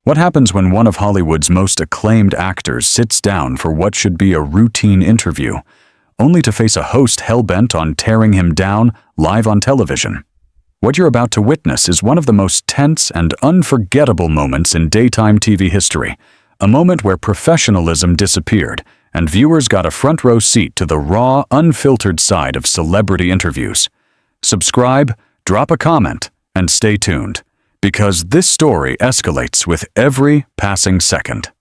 What happens when one of Hollywood's most acclaimed actors sits down for what should be a routine interview, only to face a host hell-bent on tearing him down live on television? What you're about to witness is one of the most tense and unforgettable moments in daytime TV history, a moment where professionalism disappeared and viewers got a front-row seat to the raw, unfiltered side of celebrity interviews. Subscribe, drop a comment, and stay tuned, because this story escalates with every passing second.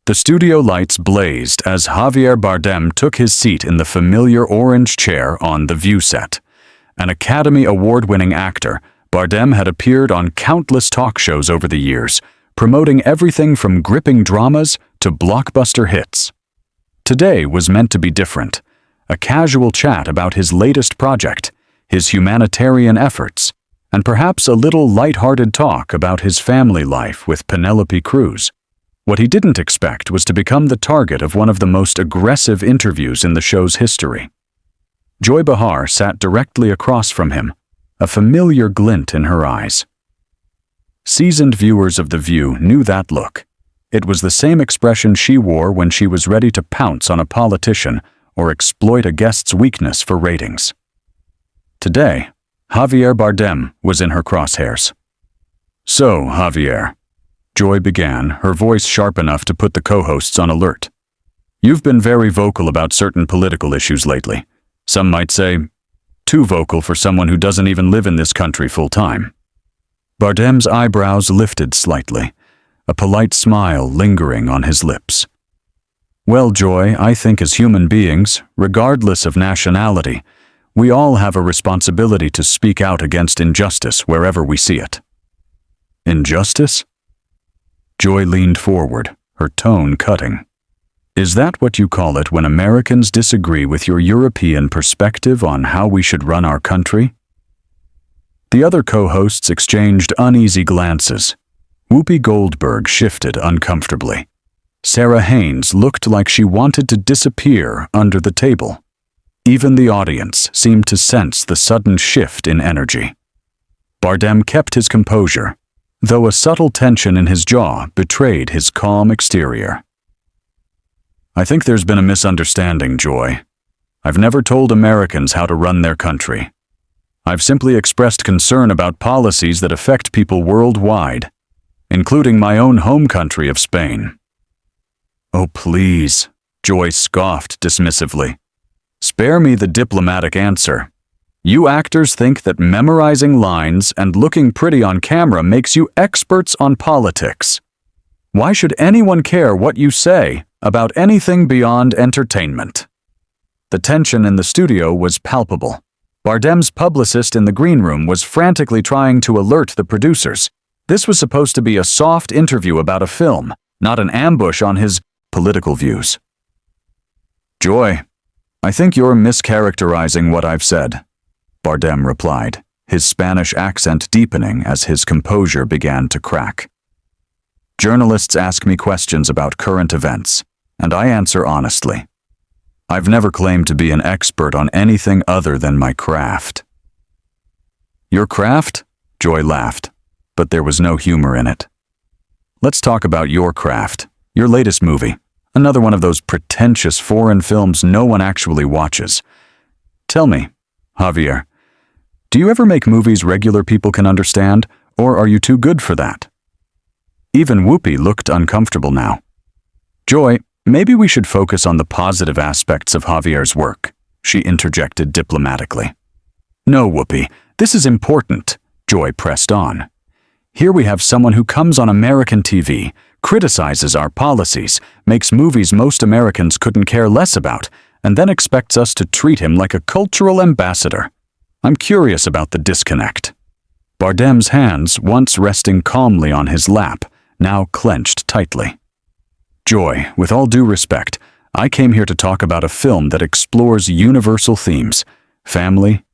The studio lights blazed as Javier Bardem took his seat in the familiar orange chair on The View set. An Academy Award-winning actor, Bardem had appeared on countless talk shows over the years, promoting everything from gripping dramas to blockbuster hits. Today was meant to be different, a casual chat about his latest project, his humanitarian efforts, and perhaps a little light-hearted talk about his family life with Penelope Cruz. What he didn't expect was to become the target of one of the most aggressive interviews in the show's history. Joy Behar sat directly across from him, a familiar glint in her eyes. Seasoned viewers of The View knew that look. It was the same expression she wore when she was ready to pounce on a politician or exploit a guest's weakness for ratings. Today, Javier Bardem was in her crosshairs. "So, Javier," Joy began, her voice sharp enough to put the co-hosts on alert. "You've been very vocal about certain political issues lately. Some might say, too vocal for someone who doesn't even live in this country full-time." Bardem's eyebrows lifted slightly, a polite smile lingering on his lips. "Well, Joy, I think as human beings, regardless of nationality, we all have a responsibility to speak out against injustice wherever we see it." "Injustice?" Joy leaned forward, her tone cutting. "Is that what you call it when Americans disagree with your European perspective on how we should run our country?" The other co-hosts exchanged uneasy glances. Whoopi Goldberg shifted uncomfortably. Sarah Haynes looked like she wanted to disappear under the table. Even the audience seemed to sense the sudden shift in energy. Bardem kept his composure, though a subtle tension in his jaw betrayed his calm exterior. "I think there's been a misunderstanding, Joy. I've never told Americans how to run their country. I've simply expressed concern about policies that affect people worldwide, including my own home country of Spain." "Oh, please," Joy scoffed dismissively. "Spare me the diplomatic answer. You actors think that memorizing lines and looking pretty on camera makes you experts on politics. Why should anyone care what you say about anything beyond entertainment?" The tension in the studio was palpable. Bardem's publicist in the green room was frantically trying to alert the producers. This was supposed to be a soft interview about a film, not an ambush on his political views. "Joy, I think you're mischaracterizing what I've said," Bardem replied, his Spanish accent deepening as his composure began to crack. "Journalists ask me questions about current events, and I answer honestly. I've never claimed to be an expert on anything other than my craft." "Your craft?" Joy laughed, but there was no humor in it. "Let's talk about your craft, your latest movie, another one of those pretentious foreign films no one actually watches. Tell me, Javier, do you ever make movies regular people can understand, or are you too good for that?" Even Whoopi looked uncomfortable now. "Joy, maybe we should focus on the positive aspects of Javier's work," she interjected diplomatically. "No, Whoopi, this is important," Joy pressed on. "Here we have someone who comes on American TV, criticizes our policies, makes movies most Americans couldn't care less about, and then expects us to treat him like a cultural ambassador. I'm curious about the disconnect." Bardem's hands, once resting calmly on his lap, now clenched tightly. "Joy, with all due respect, I came here to talk about a film that explores universal themes: family,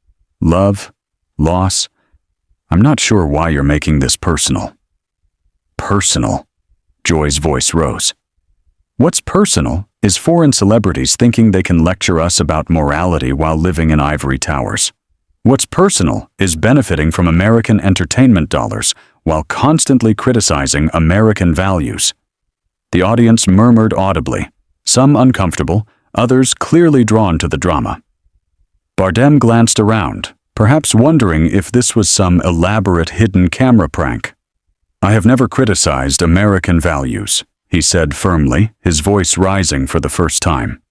love, loss. I'm not sure why you're making this personal." "Personal?" Joy's voice rose. "What's personal is foreign celebrities thinking they can lecture us about morality while living in ivory towers. What's personal is benefiting from American entertainment dollars while constantly criticizing American values. The audience murmured audibly, some uncomfortable, others clearly drawn to the drama. Bardem glanced around, perhaps wondering if this was some elaborate hidden camera prank. "I have never criticized American values," he said firmly, his voice rising for the first time.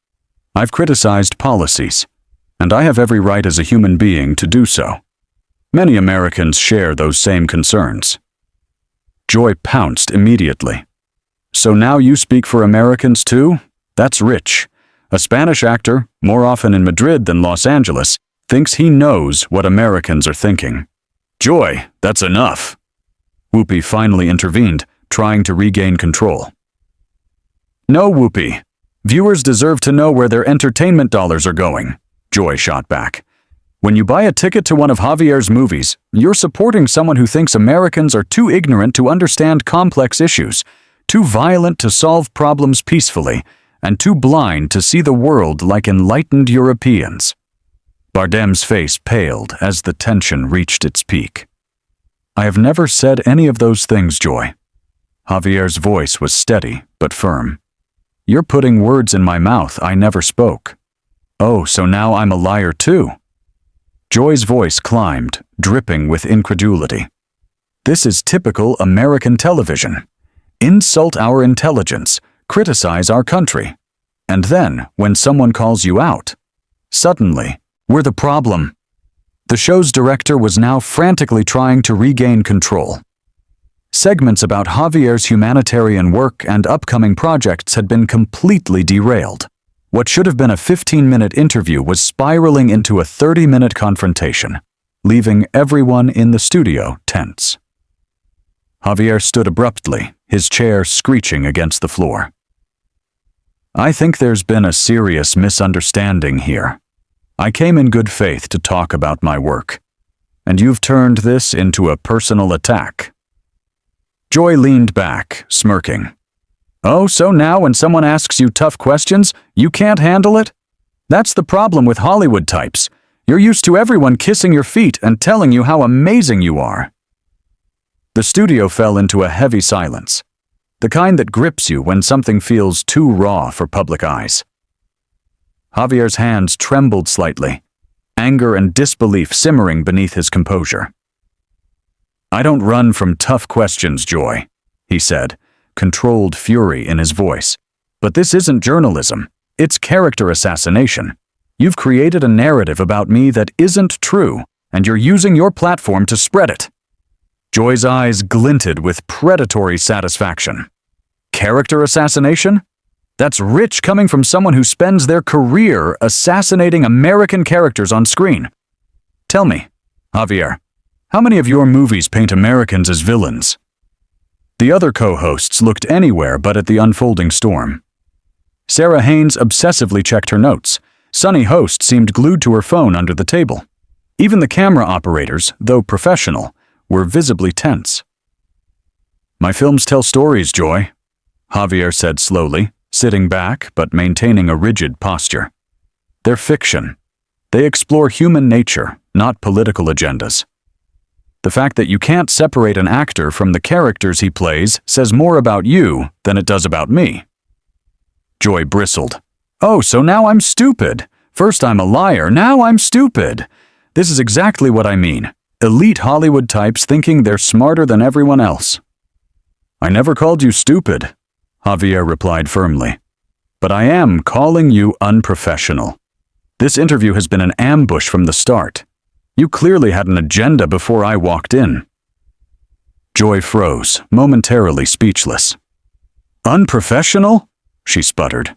"I've criticized policies, and I have every right as a human being to do so. Many Americans share those same concerns." Joy pounced immediately. "So now you speak for Americans too? That's rich. A Spanish actor, more often in Madrid than Los Angeles, thinks he knows what Americans are thinking." "Joy, that's enough." Whoopi finally intervened, trying to regain control. "No, Whoopi. Viewers deserve to know where their entertainment dollars are going," Joy shot back. "When you buy a ticket to one of Javier's movies, you're supporting someone who thinks Americans are too ignorant to understand complex issues, too violent to solve problems peacefully, and too blind to see the world like enlightened Europeans." Bardem's face paled as the tension reached its peak. "I have never said any of those things, Joy." Javier's voice was steady but firm. "You're putting words in my mouth I never spoke." "Oh, so now I'm a liar too?" Joy's voice climbed, dripping with incredulity. "This is typical American television. Insult our intelligence, criticize our country. And then, when someone calls you out, suddenly, we're the problem." The show's director was now frantically trying to regain control. Segments about Javier's humanitarian work and upcoming projects had been completely derailed. What should have been a 15-minute interview was spiraling into a 30-minute confrontation, leaving everyone in the studio tense. Javier stood abruptly, his chair screeching against the floor. "I think there's been a serious misunderstanding here. I came in good faith to talk about my work, and you've turned this into a personal attack." Joy leaned back, smirking. "Oh, so now when someone asks you tough questions, you can't handle it? That's the problem with Hollywood types. You're used to everyone kissing your feet and telling you how amazing you are." The studio fell into a heavy silence, the kind that grips you when something feels too raw for public eyes. Javier's hands trembled slightly, anger and disbelief simmering beneath his composure. "I don't run from tough questions, Joy," he said, controlled fury in his voice. "But this isn't journalism. It's character assassination. You've created a narrative about me that isn't true, and you're using your platform to spread it." Joy's eyes glinted with predatory satisfaction. "Character assassination? That's rich coming from someone who spends their career assassinating American characters on screen. Tell me, Javier, how many of your movies paint Americans as villains?" The other co-hosts looked anywhere but at the unfolding storm. Sarah Haynes obsessively checked her notes. Sunny Host seemed glued to her phone under the table. Even the camera operators, though professional, were visibly tense. "My films tell stories, Joy," Javier said slowly, sitting back but maintaining a rigid posture. "They're fiction. They explore human nature, not political agendas. The fact that you can't separate an actor from the characters he plays says more about you than it does about me." Joy bristled. "Oh, so now I'm stupid. First I'm a liar, now I'm stupid. This is exactly what I mean. Elite Hollywood types thinking they're smarter than everyone else." "I never called you stupid," Javier replied firmly. "But I am calling you unprofessional. This interview has been an ambush from the start. You clearly had an agenda before I walked in." Joy froze, momentarily speechless. "Unprofessional?" she sputtered.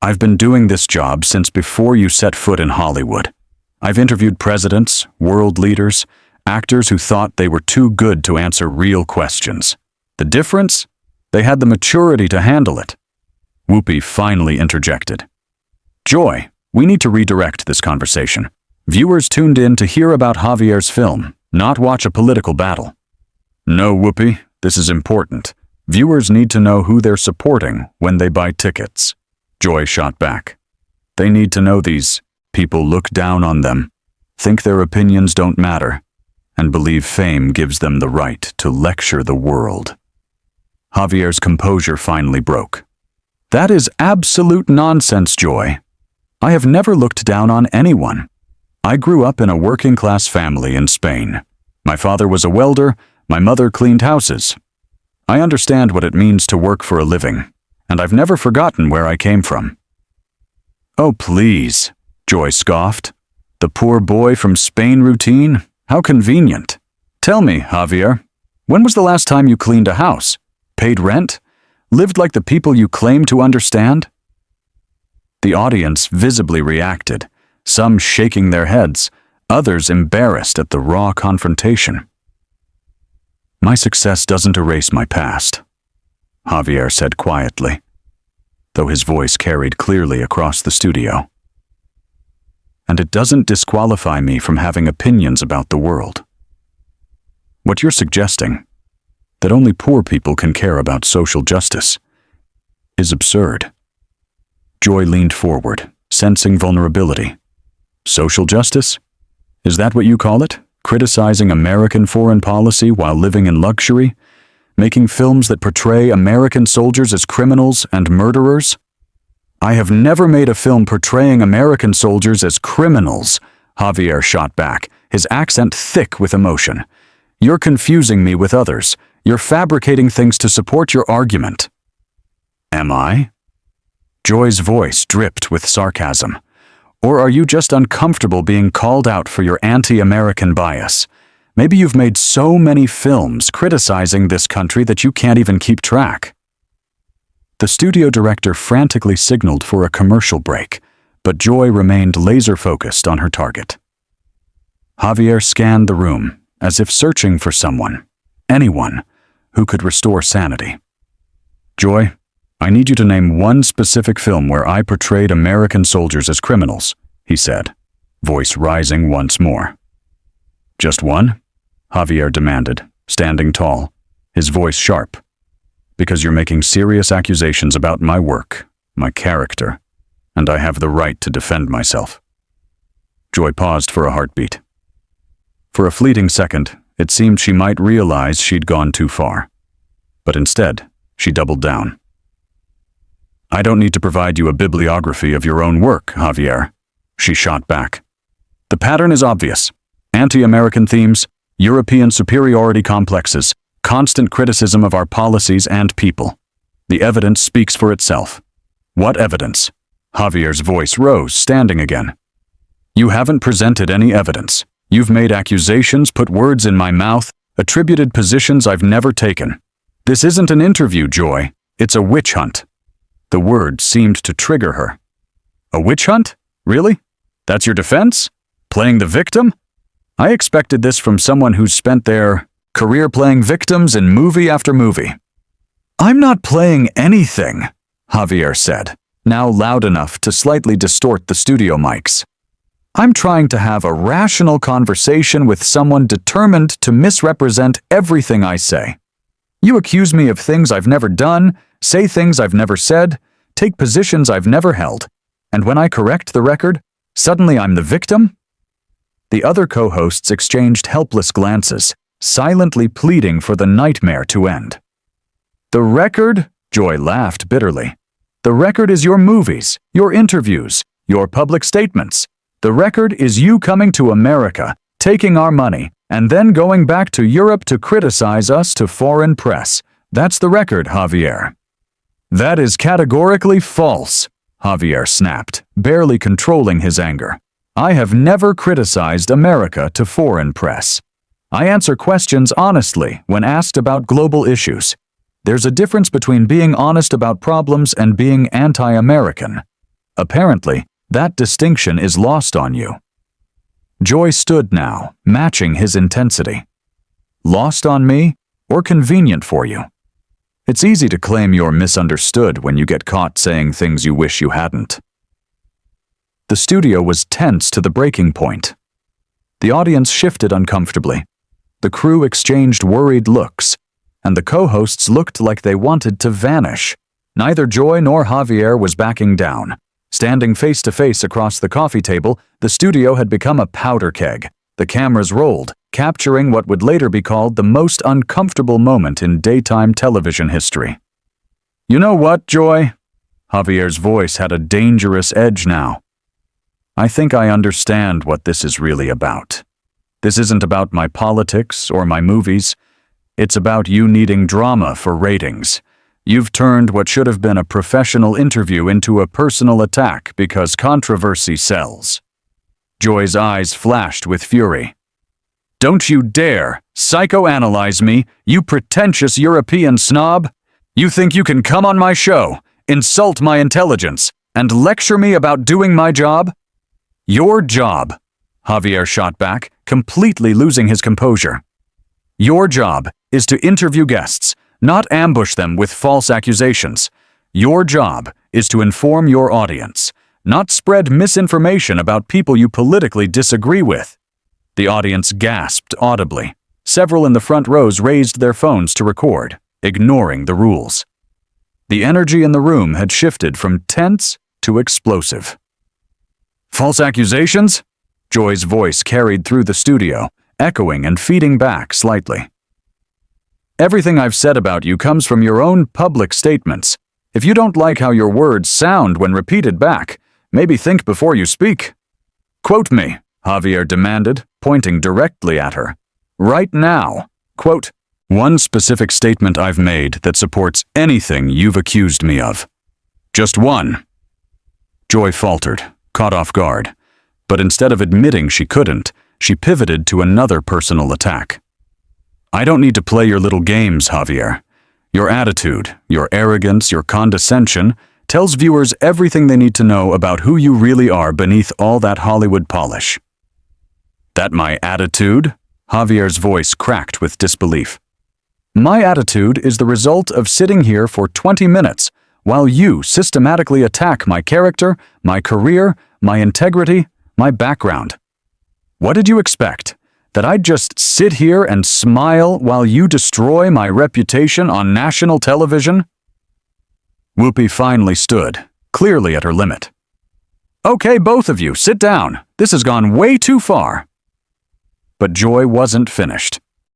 "I've been doing this job since before you set foot in Hollywood. I've interviewed presidents, world leaders, actors who thought they were too good to answer real questions. The difference? They had the maturity to handle it." Whoopi finally interjected. "Joy, we need to redirect this conversation. Viewers tuned in to hear about Javier's film, not watch a political battle." "No, Whoopi, this is important. Viewers need to know who they're supporting when they buy tickets," Joy shot back. "They need to know these people look down on them, think their opinions don't matter, and believe fame gives them the right to lecture the world. Javier's composure finally broke. That is absolute nonsense, Joy. I have never looked down on anyone. I grew up in a working-class family in Spain. My father was a welder, my mother cleaned houses. I understand what it means to work for a living, and I've never forgotten where I came from. Oh, please, Joy scoffed. The poor boy from Spain routine? How convenient. Tell me, Javier, when was the last time you cleaned a house? Paid rent? Lived like the people you claim to understand? The audience visibly reacted, some shaking their heads, others embarrassed at the raw confrontation. My success doesn't erase my past, Javier said quietly, though his voice carried clearly across the studio. And it doesn't disqualify me from having opinions about the world. What you're suggesting, that only poor people can care about social justice, is absurd. Joy leaned forward, sensing vulnerability. Social justice? Is that what you call it? Criticizing American foreign policy while living in luxury? Making films that portray American soldiers as criminals and murderers? I have never made a film portraying American soldiers as criminals, Javier shot back, his accent thick with emotion. You're confusing me with others. You're fabricating things to support your argument. Am I? Joy's voice dripped with sarcasm. Or are you just uncomfortable being called out for your anti-American bias? Maybe you've made so many films criticizing this country that you can't even keep track. The studio director frantically signaled for a commercial break, but Joy remained laser-focused on her target. Javier scanned the room, as if searching for someone, anyone, who could restore sanity. Joy, I need you to name one specific film where I portrayed American soldiers as criminals, he said, voice rising once more. Just one? Javier demanded, standing tall, his voice sharp. Because you're making serious accusations about my work, my character, and I have the right to defend myself. Joy paused for a heartbeat. For a fleeting second, it seemed she might realize she'd gone too far. But instead, she doubled down. I don't need to provide you a bibliography of your own work, Javier, she shot back. The pattern is obvious. Anti-American themes, European superiority complexes, constant criticism of our policies and people. The evidence speaks for itself. What evidence? Javier's voice rose, standing again. You haven't presented any evidence. You've made accusations, put words in my mouth, attributed positions I've never taken. This isn't an interview, Joy. It's a witch hunt. The word seemed to trigger her. A witch hunt? Really? That's your defense? Playing the victim? I expected this from someone who's spent their career playing victims in movie after movie. I'm not playing anything, Javier said, now loud enough to slightly distort the studio mics. I'm trying to have a rational conversation with someone determined to misrepresent everything I say. You accuse me of things I've never done, say things I've never said, take positions I've never held, and when I correct the record, suddenly I'm the victim? The other co-hosts exchanged helpless glances, silently pleading for the nightmare to end. The record? Joy laughed bitterly. The record is your movies, your interviews, your public statements. The record is you coming to America, taking our money, and then going back to Europe to criticize us to foreign press. That's the record, Javier. That is categorically false, Javier snapped, barely controlling his anger. I have never criticized America to foreign press. I answer questions honestly when asked about global issues. There's a difference between being honest about problems and being anti-American. Apparently, that distinction is lost on you. Joy stood now, matching his intensity. Lost on me, or convenient for you? It's easy to claim you're misunderstood when you get caught saying things you wish you hadn't. The studio was tense to the breaking point. The audience shifted uncomfortably. The crew exchanged worried looks, and the co-hosts looked like they wanted to vanish. Neither Joy nor Javier was backing down. Standing face to face across the coffee table, the studio had become a powder keg, The cameras rolled, capturing what would later be called the most uncomfortable moment in daytime television history. "You know what, Joy?" Javier's voice had a dangerous edge now. "I think I understand what this is really about. This isn't about my politics or my movies. It's about you needing drama for ratings. You've turned what should have been a professional interview into a personal attack because controversy sells." Joy's eyes flashed with fury. "Don't you dare psychoanalyze me, you pretentious European snob! You think you can come on my show, insult my intelligence, and lecture me about doing my job? Your job," Javier shot back, completely losing his composure. "Your job is to interview guests, not ambush them with false accusations. Your job is to inform your audience, not spread misinformation about people you politically disagree with." The audience gasped audibly. Several in the front rows raised their phones to record, ignoring the rules. The energy in the room had shifted from tense to explosive. "False accusations?" Joy's voice carried through the studio, echoing and feeding back slightly. "Everything I've said about you comes from your own public statements. If you don't like how your words sound when repeated back, maybe think before you speak." "Quote me," Javier demanded, pointing directly at her. "Right now. Quote one specific statement I've made that supports anything you've accused me of. Just one." Joy faltered, caught off guard. But instead of admitting she couldn't, she pivoted to another personal attack. "I don't need to play your little games, Javier. Your attitude, your arrogance, your condescension tells viewers everything they need to know about who you really are beneath all that Hollywood polish." "That my attitude?" Javier's voice cracked with disbelief. "My attitude is the result of sitting here for 20 minutes while you systematically attack my character, my career, my integrity, my background. What did you expect? That I'd just sit here and smile while you destroy my reputation on national television?" Whoopi finally stood, clearly at her limit. "Okay, both of you, sit down. This has gone way too far." But Joy wasn't finished.